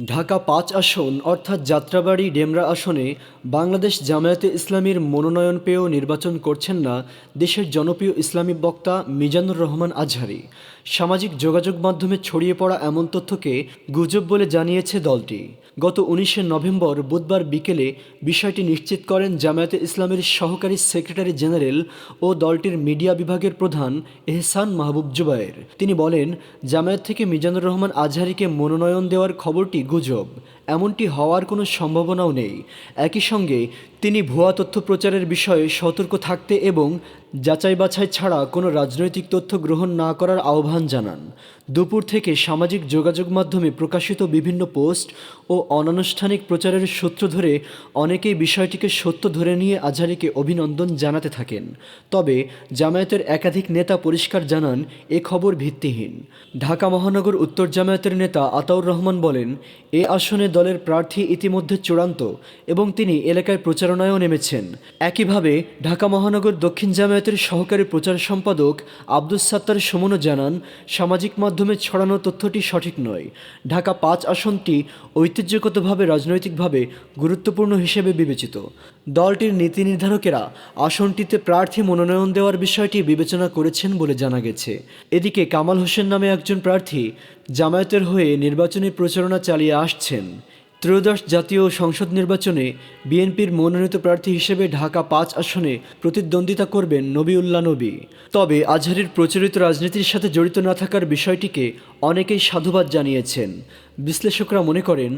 ঢাকা ৫ আসন অর্থাৎ যাত্রাবাড়ী ডেমরা আসনে বাংলাদেশ জামায়াতে ইসলামীর মনোনয়ন পেয়েও নির্বাচন করছেন না দেশের জনপ্রিয় ইসলামী বক্তা মিজানুর রহমান আজহারী। সামাজিক যোগাযোগ মাধ্যমে ছড়িয়ে পড়া এমন তথ্যকে গুজব বলে জানিয়েছে দলটি। গত ১৯শে নভেম্বর বুধবার বিকেলে বিষয়টি নিশ্চিত করেন জামায়াতে ইসলামের সহকারী সেক্রেটারি জেনারেল ও দলটির মিডিয়া বিভাগের প্রধান এহসান মাহবুব জুবায়ের। তিনি বলেন, জামায়াত থেকে মিজানুর রহমান আজহারীকে মনোনয়ন দেওয়ার খবরটি গুজব, এমনটি হওয়ার কোনো সম্ভাবনাও নেই। একই সঙ্গে তিনি ভুয়া তথ্য প্রচারের বিষয়ে সতর্ক থাকতে এবং যাচাই বাছাই ছাড়া কোনো রাজনৈতিক তথ্য গ্রহণ না করার আহ্বান জানান। দুপুর থেকে সামাজিক যোগাযোগ মাধ্যমে প্রকাশিত বিভিন্ন পোস্ট ও অনানুষ্ঠানিক প্রচারের সূত্র ধরে অনেকেই বিষয়টিকে সত্য ধরে নিয়ে আজহারীকে অভিনন্দন জানাতে থাকেন। তবে জামায়াতের একাধিক নেতা পরিষ্কার জানান এ খবর ভিত্তিহীন। ঢাকা মহানগর উত্তর জামায়াতের নেতা আতাউর রহমান বলেন, এ আসনে দলের প্রার্থী ইতিমধ্যে চূড়ান্ত এবং তিনি এলাকায় প্রচারণায়ও নেমেছেন। একইভাবে ঢাকা মহানগর দক্ষিণ জামায়াতের সহকারী প্রচার সম্পাদক আব্দুস সাত্তার সুমনও জানান, সামাজিক মাধ্যমে ছড়ানো তথ্যটি সঠিক নয়। ঢাকা ৫ আসনটি ঐতিহ্যগতভাবে রাজনৈতিকভাবে গুরুত্বপূর্ণ হিসেবে বিবেচিত। দলটির নীতি নির্ধারকেরা আসনটিতে প্রার্থী মনোনয়ন দেওয়ার বিষয়টি বিবেচনা করেছেন বলে জানা গেছে। এদিকে কামাল হোসেন নামে একজন প্রার্থী জামায়াতের হয়ে নির্বাচনী প্রচারণা চালিয়ে আসছেন। ত্রয়োদশ জাতীয় সংসদ নির্বাচনে বিএনপির মনোনীত প্রার্থী হিসেবে ঢাকা ৫ আসনে প্রতিদ্বন্দ্বিতা করবেন নবিউল্লাহ নবী। তবে আজহারীর প্রচলিত রাজনীতির সাথে জড়িত না থাকার বিষয়টিকে অনেকেই সাধুবাদ জানিয়েছেন। বিশ্লেষকরা মনে করেন,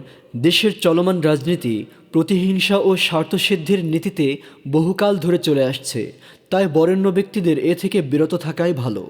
দেশের চলমান রাজনীতি প্রতিহিংসা ও স্বার্থসিদ্ধির নীতিতে বহুকাল ধরে চলে আসছে, তাই বরেণ্য ব্যক্তিদের এ থেকে বিরত থাকাই ভালো।